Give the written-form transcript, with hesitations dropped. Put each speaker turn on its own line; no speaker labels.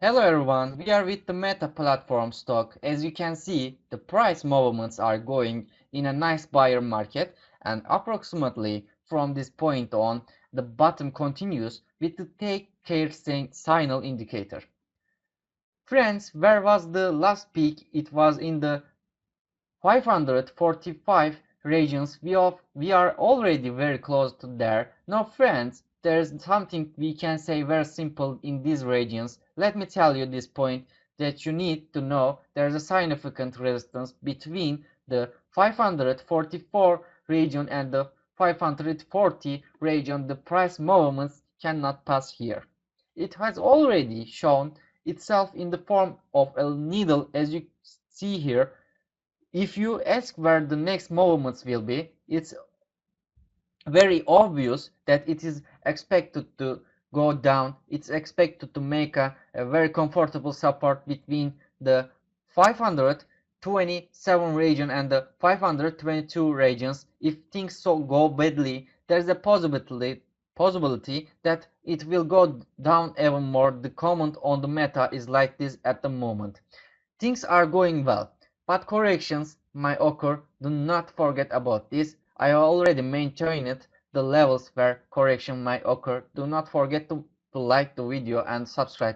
Hello everyone, we are with the Meta platform stock. As you can see, the price movements are going in a nice buyer market, and approximately from this point on, the bottom continues with the take care signal indicator. Friends, where was the last peak? It was in the 545 regions. We are already very close to there. Now friends, there's something we can say very simple in these regions. Let me tell you this point that you need to know. There's a significant resistance between the 544 region and the 540 region. The price movements cannot pass here. It has already shown itself in the form of a needle, as you see here. If you ask where the next movements will be, it's very obvious that it is expected to go down. It's expected to make a very comfortable support between the 527 region and the 522 regions. If things so go badly, there's a possibility that it will go down even more. The comment on the meta is like this at the moment. Things are going well, but corrections may occur. Do not forget about this. I already maintained the levels where correction may occur. Do not forget to like the video and subscribe.